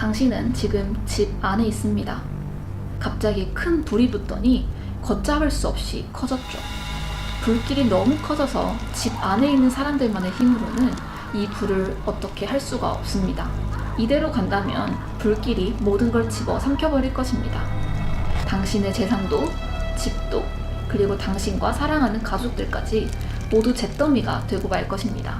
당신은 지금 집 안에 있습니다. 갑자기 큰 불이 붙더니 걷잡을 수 없이 커졌죠. 불길이 너무 커져서 집 안에 있는 사람들만의 힘으로는 이 불을 어떻게 할 수가 없습니다. 이대로 간다면 불길이 모든 걸 집어 삼켜버릴 것입니다. 당신의 재산도, 집도, 그리고 당신과 사랑하는 가족들까지 모두 잿더미가 되고 말 것입니다.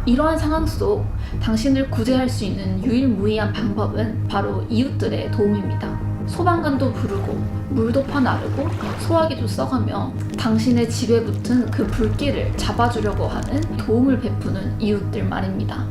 이러한 상황 속 당신을 구제할 수 있는 유일무이한 방법은 바로 이웃들의 도움입니다. 소방관도 부르고 물도 퍼나르고 소화기도 써가며 당신의 집에 붙은 그 불길을 잡아주려고 하는 도움을 베푸는 이웃들 말입니다.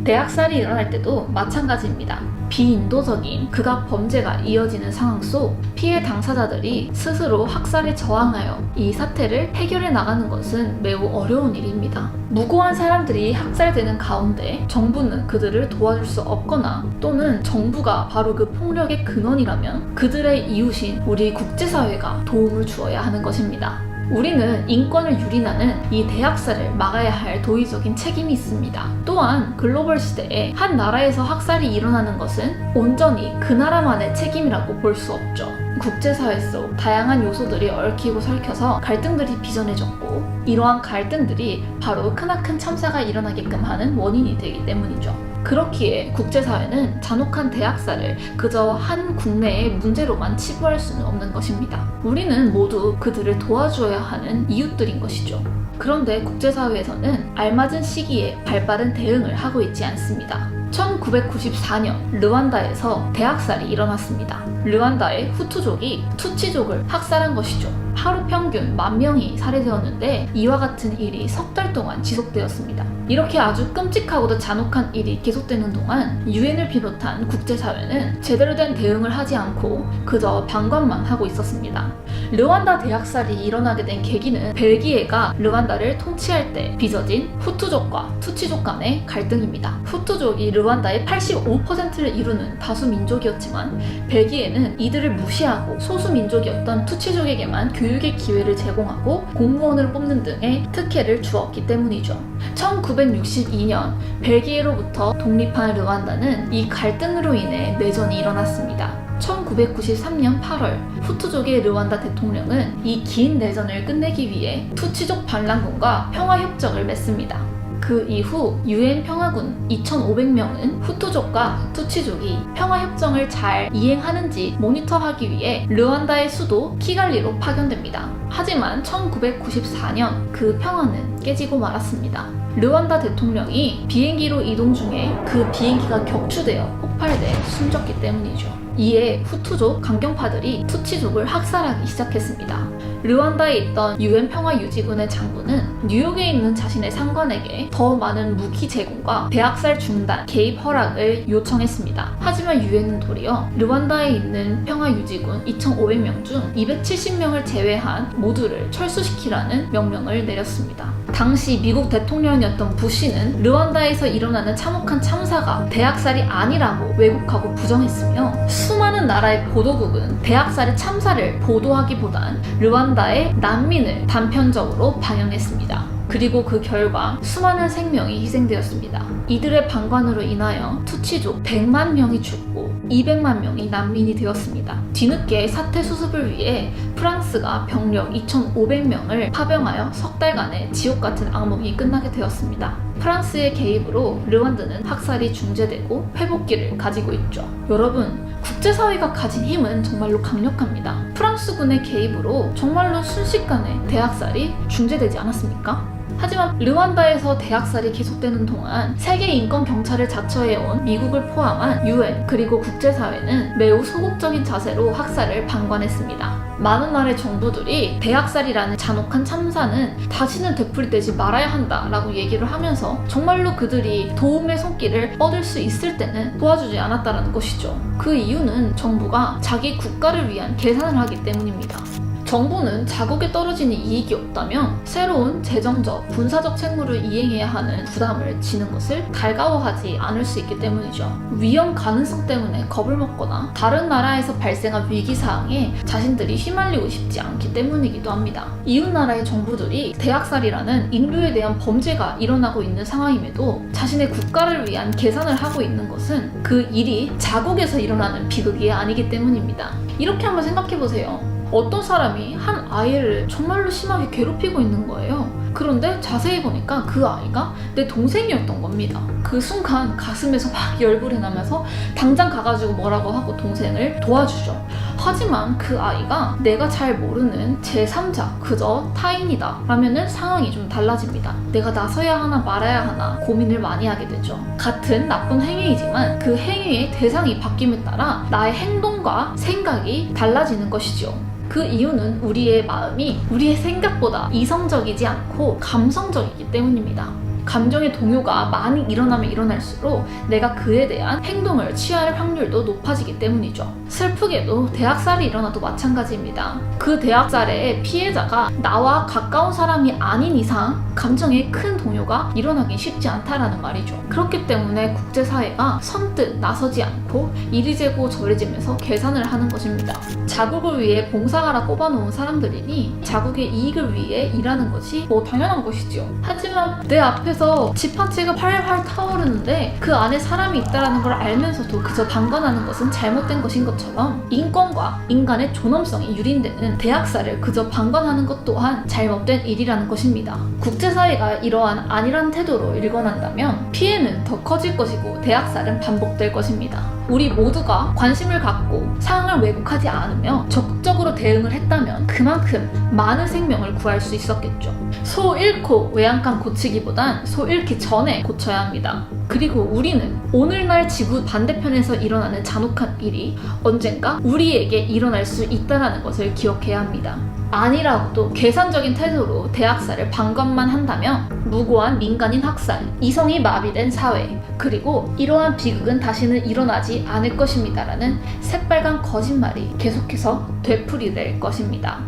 대학살이 일어날 때도 마찬가지입니다. 비인도적인 극악 범죄가 이어지는 상황 속 피해 당사자들이 스스로 학살에 저항하여 이 사태를 해결해 나가는 것은 매우 어려운 일입니다. 무고한 사람들이 학살되는 가운데 정부는 그들을 도와줄 수 없거나 또는 정부가 바로 그 폭력의 근원이라면 그들의 이웃인 우리 국제사회가 도움을 주어야 하는 것입니다. 우리는 인권을 유린하는 이 대학살을 막아야 할 도의적인 책임이 있습니다. 또한 글로벌 시대에 한 나라에서 학살이 일어나는 것은 온전히 그 나라만의 책임이라고 볼 수 없죠. 국제사회 속 다양한 요소들이 얽히고 설켜서 갈등들이 빚어내졌고 이러한 갈등들이 바로 크나큰 참사가 일어나게끔 하는 원인이 되기 때문이죠. 그렇기에 국제사회는 잔혹한 대학살을 그저 한 국내의 문제로만 치부할 수는 없는 것입니다. 우리는 모두 그들을 도와주어야 하는 이웃들인 것이죠. 그런데 국제사회에서는 알맞은 시기에 발빠른 대응을 하고 있지 않습니다. 1994년 르완다에서 대학살이 일어났습니다. 르완다의 후투족이 투치족을 학살한 것이죠. 하루 평균 10,000명이 살해되었는데 이와 같은 일이 석 달 동안 지속되었습니다. 이렇게 아주 끔찍하고도 잔혹한 일이 계속되는 동안 유엔을 비롯한 국제사회는 제대로 된 대응을 하지 않고 그저 방관만 하고 있었습니다. 르완다 대학살이 일어나게 된 계기는 벨기에가 르완다를 통치할 때 빚어진 후투족과 투치족 간의 갈등입니다. 후투족이 르완다의 85%를 이루는 다수 민족이었지만 벨기에는 이들을 무시하고 소수 민족이었던 투치족에게만 교육의 기회를 제공하고 공무원을 뽑는 등의 특혜를 주었기 때문이죠. 1962년 벨기에로부터 독립한 르완다는 이 갈등으로 인해 내전이 일어났습니다. 1993년 8월 후투족의 르완다 대통령은 이 긴 내전을 끝내기 위해 투치족 반란군과 평화협정을 맺습니다. 그 이후 유엔 평화군 2,500명은 후투족과 투치족이 평화협정을 잘 이행하는지 모니터하기 위해 르완다의 수도 키갈리로 파견됩니다. 하지만 1994년 그 평화는 깨지고 말았습니다. 르완다 대통령이 비행기로 이동 중에 그 비행기가 격추되어 폭발돼 숨졌기 때문이죠. 이에 후투족 강경파들이 투치족을 학살하기 시작했습니다. 르완다에 있던 유엔 평화유지군의 장군은 뉴욕에 있는 자신의 상관에게 더 많은 무기 제공과 대학살 중단, 개입 허락을 요청했습니다. 하지만 유엔은 도리어 르완다에 있는 평화유지군 2,500명 중 270명을 제외한 모두를 철수시키라는 명령을 내렸습니다. 당시 미국 대통령이었던 부시는 르완다에서 일어나는 참혹한 참사가 대학살이 아니라고 왜곡하고 부정했으며 수많은 나라의 보도국은 대학살의 참사를 보도하기보단 르완다의 난민을 단편적으로 방영했습니다. 그리고 그 결과 수많은 생명이 희생되었습니다. 이들의 방관으로 인하여 투치족 100만 명이 죽고 200만 명이 난민이 되었습니다. 뒤늦게 사태 수습을 위해 프랑스가 병력 2,500명을 파병하여 석 달간의 지옥같은 악몽이 끝나게 되었습니다. 프랑스의 개입으로 르완다는 학살이 중재되고 회복기를 가지고 있죠. 여러분, 국제사회가 가진 힘은 정말로 강력합니다. 프랑스군의 개입으로 정말로 순식간에 대학살이 중재되지 않았습니까? 하지만 르완다에서 대학살이 계속되는 동안 세계 인권 경찰을 자처해온 미국을 포함한 유엔 그리고 국제사회는 매우 소극적인 자세로 학살을 방관했습니다. 많은 나라의 정부들이 대학살이라는 잔혹한 참사는 다시는 되풀이되지 말아야 한다라고 얘기를 하면서 정말로 그들이 도움의 손길을 뻗을 수 있을 때는 도와주지 않았다는 것이죠. 그 이유는 정부가 자기 국가를 위한 계산을 하기 때문입니다. 정부는 자국에 떨어지는 이익이 없다면 새로운 재정적, 군사적 책무를 이행해야 하는 부담을 지는 것을 달가워하지 않을 수 있기 때문이죠. 위험 가능성 때문에 겁을 먹거나 다른 나라에서 발생한 위기사항에 자신들이 휘말리고 싶지 않기 때문이기도 합니다. 이웃나라의 정부들이 대학살이라는 인류에 대한 범죄가 일어나고 있는 상황임에도 자신의 국가를 위한 계산을 하고 있는 것은 그 일이 자국에서 일어나는 비극이 아니기 때문입니다. 이렇게 한번 생각해보세요. 어떤 사람이 한 아이를 정말로 심하게 괴롭히고 있는 거예요. 그런데 자세히 보니까 그 아이가 내 동생이었던 겁니다. 그 순간 가슴에서 막 열불이 나면서 당장 가가지고 뭐라고 하고 동생을 도와주죠. 하지만 그 아이가 내가 잘 모르는 제3자, 그저 타인이다 라면은 상황이 좀 달라집니다. 내가 나서야 하나 말아야 하나 고민을 많이 하게 되죠. 같은 나쁜 행위이지만 그 행위의 대상이 바뀜에 따라 나의 행동과 생각이 달라지는 것이죠. 그 이유는 우리의 마음이 우리의 생각보다 이성적이지 않고 감성적이기 때문입니다. 감정의 동요가 많이 일어나면 일어날수록 내가 그에 대한 행동을 취할 확률도 높아지기 때문이죠. 슬프게도 대학살이 일어나도 마찬가지입니다. 그 대학살의 피해자가 나와 가까운 사람이 아닌 이상 감정의 큰 동요가 일어나긴 쉽지 않다라는 말이죠. 그렇기 때문에 국제사회가 선뜻 나서지 않고 이리 재고 저리 재면서 계산을 하는 것입니다. 자국을 위해 봉사하라 꼽아놓은 사람들이니 자국의 이익을 위해 일하는 것이 뭐 당연한 것이지요. 하지만 내 앞에서 집 한 채가 활활 타오르는데 그 안에 사람이 있다는 걸 알면서도 그저 방관하는 것은 잘못된 것인 것처럼 인권과 인간의 존엄성이 유린되는 대학살을 그저 방관하는 것 또한 잘못된 일이라는 것입니다. 국제사회가 이러한 안일한 태도로 일관한다면 피해는 더 커질 것이고 대학살은 반복될 것입니다. 우리 모두가 관심을 갖고 상황을 왜곡하지 않으며 적극적으로 대응을 했다면 그만큼 많은 생명을 구할 수 있었겠죠. 소 잃고 외양간 고치기보단 소 잃기 전에 고쳐야 합니다. 그리고 우리는 오늘날 지구 반대편에서 일어나는 잔혹한 일이 언젠가 우리에게 일어날 수 있다는 것을 기억해야 합니다. 아니라고도 계산적인 태도로 대학살을 방관만 한다면 무고한 민간인 학살, 이성이 마비된 사회, 그리고 이러한 비극은 다시는 일어나지 않을 것입니다라는 새빨간 거짓말이 계속해서 되풀이될 것입니다.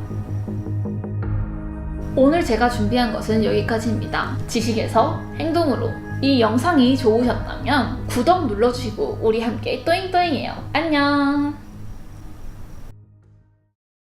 오늘 제가 준비한 것은 여기까지입니다. 지식에서 행동으로. 이 영상이 좋으셨다면 구독 눌러주시고 우리 함께 또잉또잉해요. 안녕!